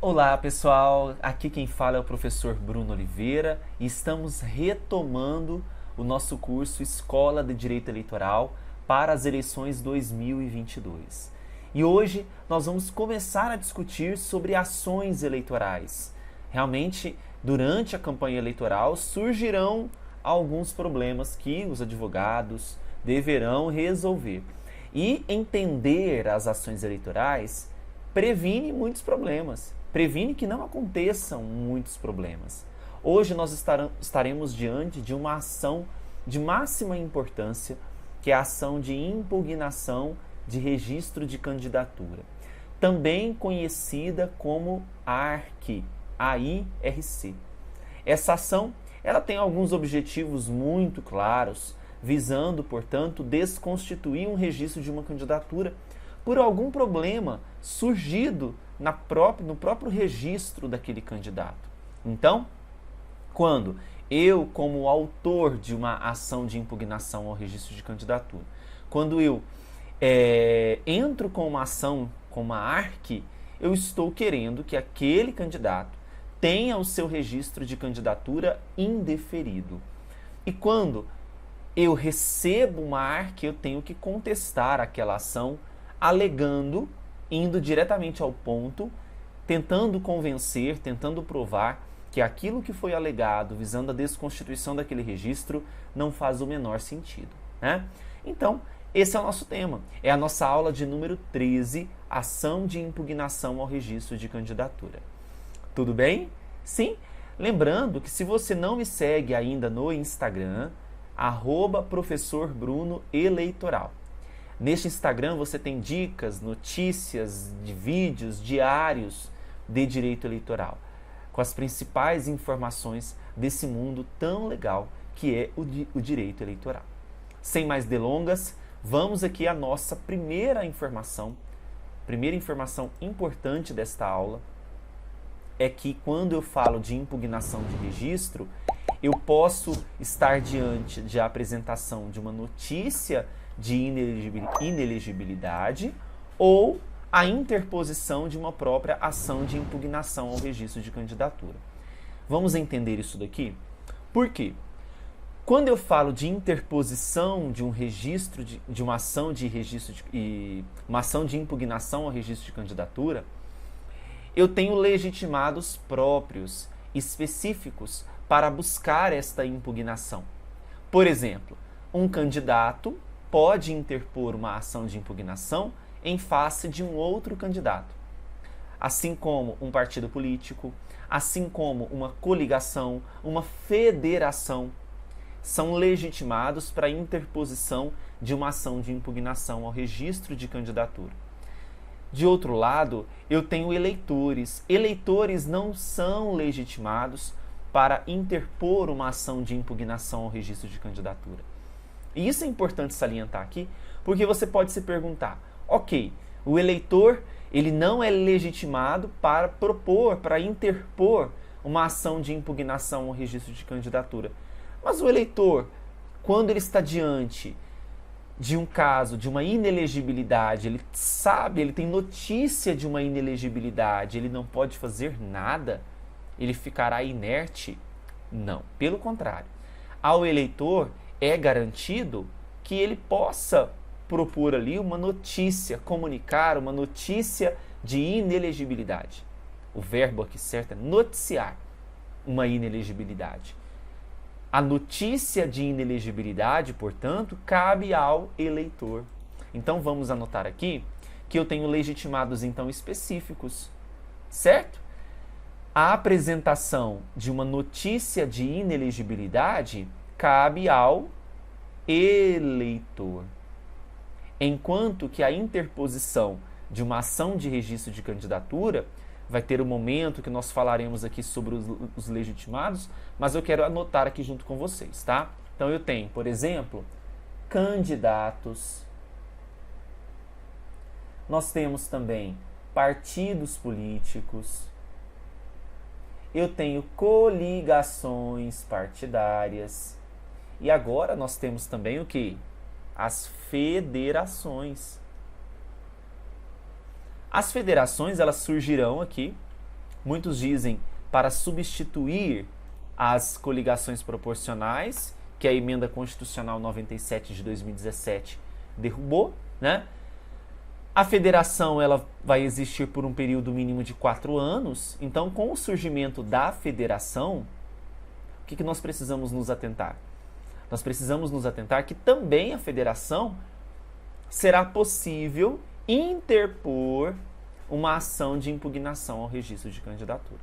Olá pessoal, aqui quem fala é o professor Bruno Oliveira e estamos retomando o nosso curso Escola de Direito Eleitoral para as eleições 2022. E hoje nós vamos começar a discutir sobre ações eleitorais. Realmente, durante a campanha eleitoral surgirão alguns problemas que os advogados deverão resolver. E entender as ações eleitorais previne muitos problemas, previne que não aconteçam muitos problemas. Hoje nós estaremos diante de uma ação de máxima importância, que é a ação de impugnação de registro de candidatura, também conhecida como ARC, AIRC. Essa ação ela tem alguns objetivos muito claros, visando, portanto, desconstituir um registro de uma candidatura por algum problema surgido no próprio registro daquele candidato. Então, quando eu, como autor de uma ação de impugnação ao registro de candidatura, quando eu entro com uma ação, com uma ARC, eu estou querendo que aquele candidato tenha o seu registro de candidatura indeferido. E quando eu recebo uma ARC, eu tenho que contestar aquela ação, alegando, indo diretamente ao ponto, tentando convencer, tentando provar que aquilo que foi alegado, visando a desconstituição daquele registro, não faz o menor sentido, né? Então, esse é o nosso tema. É a nossa aula de número 13, ação de impugnação ao registro de candidatura. Tudo bem? Sim? Lembrando que se você não me segue ainda no Instagram, @professorbrunoeleitoral. Neste Instagram você tem dicas, notícias de vídeos diários de direito eleitoral, com as principais informações desse mundo tão legal que é o direito eleitoral. Sem mais delongas, vamos aqui à nossa primeira informação importante desta aula, é que quando eu falo de impugnação de registro, eu posso estar diante de apresentação de uma notícia de inelegibilidade ou a interposição de uma própria ação de impugnação ao registro de candidatura. Vamos entender isso daqui? Por quê? Quando eu falo de interposição de um registro, de uma ação de registro uma ação de impugnação ao registro de candidatura, eu tenho legitimados próprios, específicos, para buscar esta impugnação. Por exemplo, um candidato pode interpor uma ação de impugnação em face de um outro candidato, assim como um partido político, assim como uma coligação, uma federação, são legitimados para a interposição de uma ação de impugnação ao registro de candidatura. De outro lado, eu tenho eleitores. Eleitores não são legitimados para interpor uma ação de impugnação ao registro de candidatura. E isso é importante salientar aqui, porque você pode se perguntar, ok, o eleitor ele não é legitimado para propor, para interpor uma ação de impugnação ao registro de candidatura. Mas o eleitor, quando ele está diante de um caso, de uma inelegibilidade, ele sabe, ele tem notícia de uma inelegibilidade, ele não pode fazer nada, ele ficará inerte? Não, pelo contrário. Ao eleitor é garantido que ele possa propor ali uma notícia, comunicar uma notícia de inelegibilidade. O verbo aqui certo é noticiar uma inelegibilidade. A notícia de inelegibilidade, portanto, cabe ao eleitor. Então vamos anotar aqui que eu tenho legitimados então específicos, certo? A apresentação de uma notícia de inelegibilidade cabe ao eleitor, enquanto que a interposição de uma ação de registro de candidatura vai ter um momento que nós falaremos aqui sobre os legitimados, mas eu quero anotar aqui junto com vocês, tá? Então eu tenho, por exemplo, candidatos. Nós temos também partidos políticos. Eu tenho coligações partidárias. E agora nós temos também o quê? As federações. As federações elas surgirão aqui Muitos dizem para substituir as coligações proporcionais, que a Emenda Constitucional 97 de 2017 derrubou, né? A federação ela vai existir por um período mínimo de 4 anos. Então, com o surgimento da federação, o que nós precisamos nos atentar? Nós precisamos nos atentar que também a federação será possível interpor uma ação de impugnação ao registro de candidatura.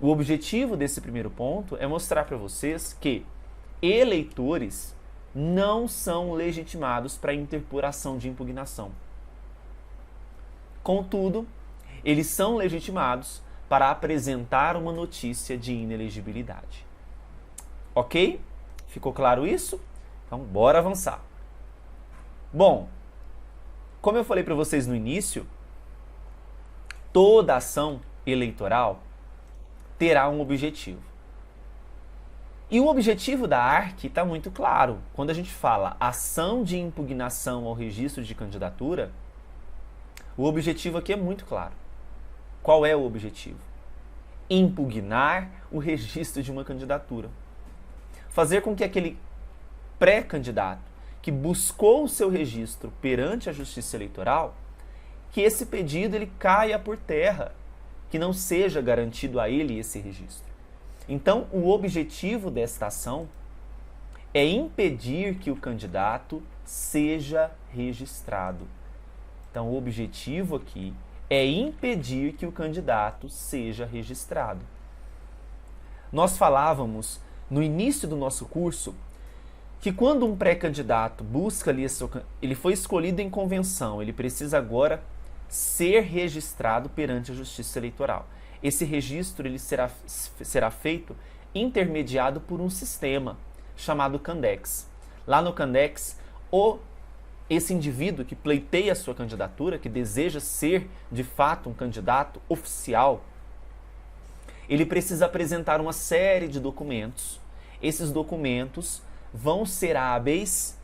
O objetivo desse primeiro ponto é mostrar para vocês que eleitores não são legitimados para interpor ação de impugnação. Contudo, eles são legitimados para apresentar uma notícia de inelegibilidade. Ok? Ficou claro isso? Então, bora avançar. Bom, como eu falei para vocês no início, toda ação eleitoral terá um objetivo. E o objetivo da ARC está muito claro. Quando a gente fala ação de impugnação ao registro de candidatura, o objetivo aqui é muito claro. Qual é o objetivo? Impugnar o registro de uma candidatura. Fazer com que aquele pré-candidato que buscou o seu registro perante a Justiça Eleitoral, que esse pedido ele caia por terra, que não seja garantido a ele esse registro. Então, o objetivo desta ação é impedir que o candidato seja registrado. Então, o objetivo aqui é impedir que o candidato seja registrado. Nós falávamos no início do nosso curso que quando um pré-candidato busca ali, ele foi escolhido em convenção, ele precisa agora ser registrado perante a Justiça Eleitoral. Esse registro ele será feito intermediado por um sistema chamado Candex. Lá no Candex, esse indivíduo que pleiteia a sua candidatura, que deseja ser de fato um candidato oficial, ele precisa apresentar uma série de documentos. Esses documentos vão ser hábeis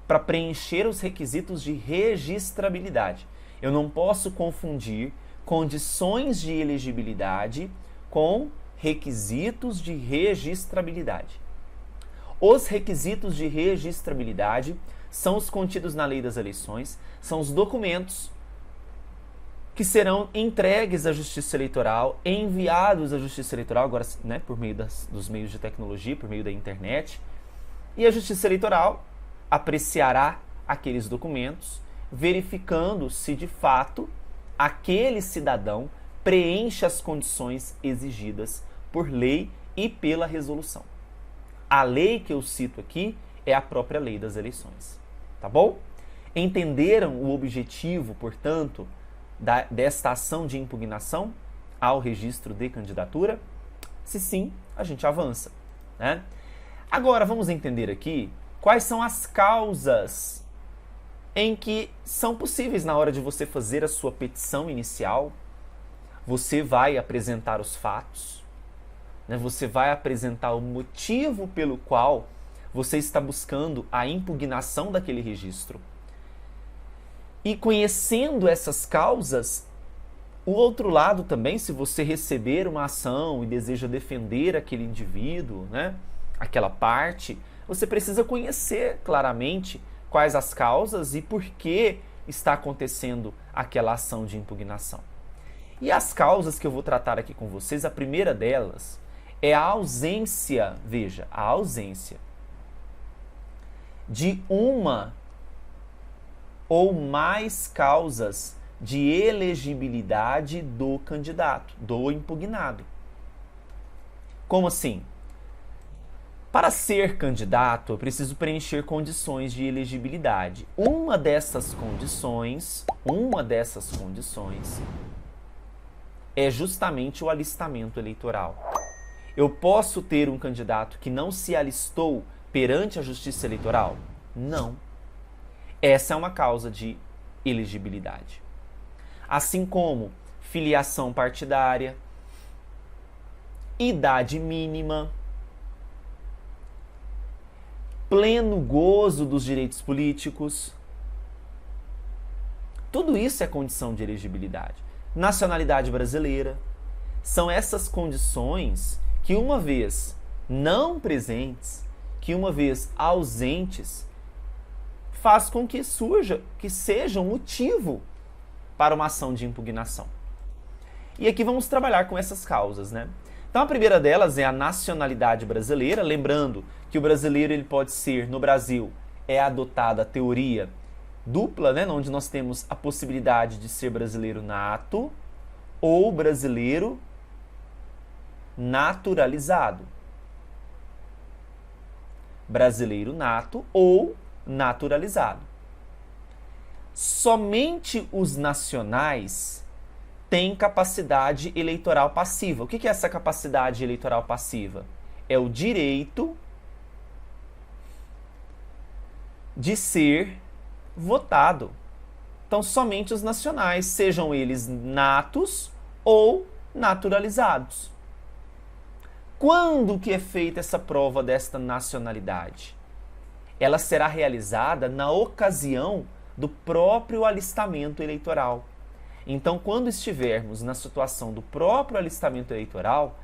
para preencher os requisitos de registrabilidade. Eu não posso confundir condições de elegibilidade com requisitos de registrabilidade. Os requisitos de registrabilidade são os contidos na Lei das Eleições, são os documentos que serão entregues à Justiça Eleitoral, enviados à Justiça Eleitoral, agora né, por meio dos meios de tecnologia, por meio da internet, e a Justiça Eleitoral apreciará aqueles documentos, verificando se de fato aquele cidadão preenche as condições exigidas por lei e pela resolução. A lei que eu cito aqui é a própria Lei das Eleições. Tá bom? Entenderam o objetivo, portanto, desta ação de impugnação ao registro de candidatura? Se sim, a gente avança, né? Agora, vamos entender aqui quais são as causas em que são possíveis na hora de você fazer a sua petição inicial. Você vai apresentar os fatos, né? Você vai apresentar o motivo pelo qual você está buscando a impugnação daquele registro. E conhecendo essas causas, o outro lado também, se você receber uma ação e deseja defender aquele indivíduo, né, aquela parte, você precisa conhecer claramente quais as causas e por que está acontecendo aquela ação de impugnação. E as causas que eu vou tratar aqui com vocês, a primeira delas é a ausência, veja, a ausência de uma ou mais causas de elegibilidade do candidato, do impugnado. Como assim? Para ser candidato, eu preciso preencher condições de elegibilidade. Uma dessas condições é justamente o alistamento eleitoral. Eu posso ter um candidato que não se alistou perante a Justiça Eleitoral? Não. Essa é uma causa de elegibilidade. Assim como filiação partidária, idade mínima, pleno gozo dos direitos políticos. Tudo isso é condição de elegibilidade. Nacionalidade brasileira, são essas condições que, uma vez não presentes, que uma vez ausentes, faz com que seja um motivo para uma ação de impugnação. E aqui vamos trabalhar com essas causas, né? Então a primeira delas é a nacionalidade brasileira, lembrando que o brasileiro ele pode ser, no Brasil, é adotada a teoria dupla, né, onde nós temos a possibilidade de ser brasileiro nato ou brasileiro naturalizado. Brasileiro nato ou naturalizado. Somente os nacionais têm capacidade eleitoral passiva. O que é essa capacidade eleitoral passiva? É o direito de ser votado. Então, somente os nacionais, sejam eles natos ou naturalizados. Quando que é feita essa prova desta nacionalidade? Ela será realizada na ocasião do próprio alistamento eleitoral. Então, quando estivermos na situação do próprio alistamento eleitoral,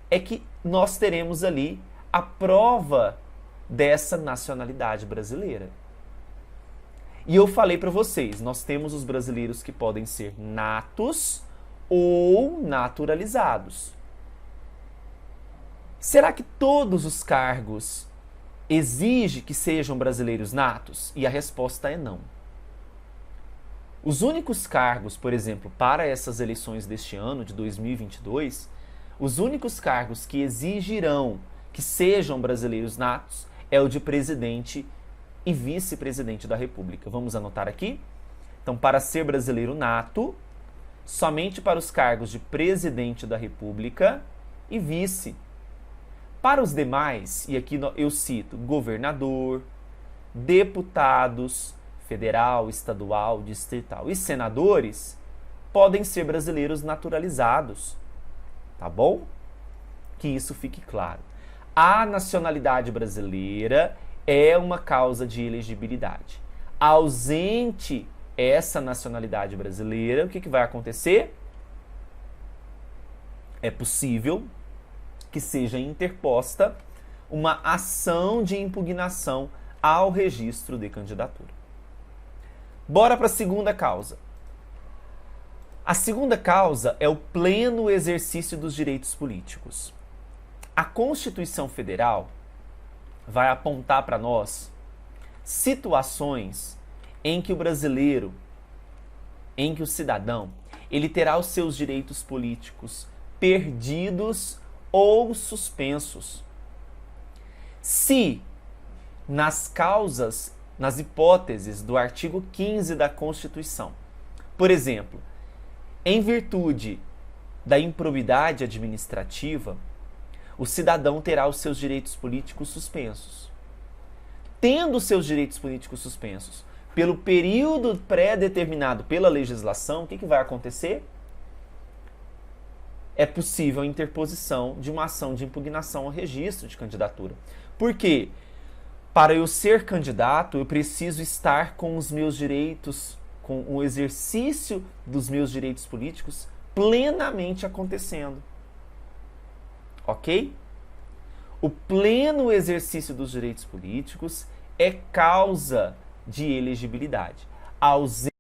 é que nós teremos ali a prova dessa nacionalidade brasileira. E eu falei para vocês, nós temos os brasileiros que podem ser natos ou naturalizados. Será que todos os cargos exigem que sejam brasileiros natos? E a resposta é não. Os únicos cargos, por exemplo, para essas eleições deste ano, de 2022, os únicos cargos que exigirão que sejam brasileiros natos é o de presidente e vice-presidente da República. Vamos anotar aqui? Então, para ser brasileiro nato, somente para os cargos de presidente da República e vice. Para os demais, e aqui eu cito governador, deputados, federal, estadual, distrital e senadores, podem ser brasileiros naturalizados. Tá bom? Que isso fique claro. A nacionalidade brasileira é uma causa de elegibilidade. Ausente essa nacionalidade brasileira, o que vai acontecer? É possível que seja interposta uma ação de impugnação ao registro de candidatura. Bora para a segunda causa. A segunda causa é o pleno exercício dos direitos políticos. A Constituição Federal vai apontar para nós situações em que o brasileiro, em que o cidadão, ele terá os seus direitos políticos perdidos ou suspensos. Se nas causas, nas hipóteses do artigo 15 da Constituição, por exemplo, em virtude da improbidade administrativa, o cidadão terá os seus direitos políticos suspensos. Tendo os seus direitos políticos suspensos pelo período pré-determinado pela legislação, o que vai acontecer? É possível a interposição de uma ação de impugnação ao registro de candidatura. Por quê? Para eu ser candidato, eu preciso estar com os meus direitos, com o exercício dos meus direitos políticos plenamente acontecendo. Ok? O pleno exercício dos direitos políticos é causa de elegibilidade. A ausência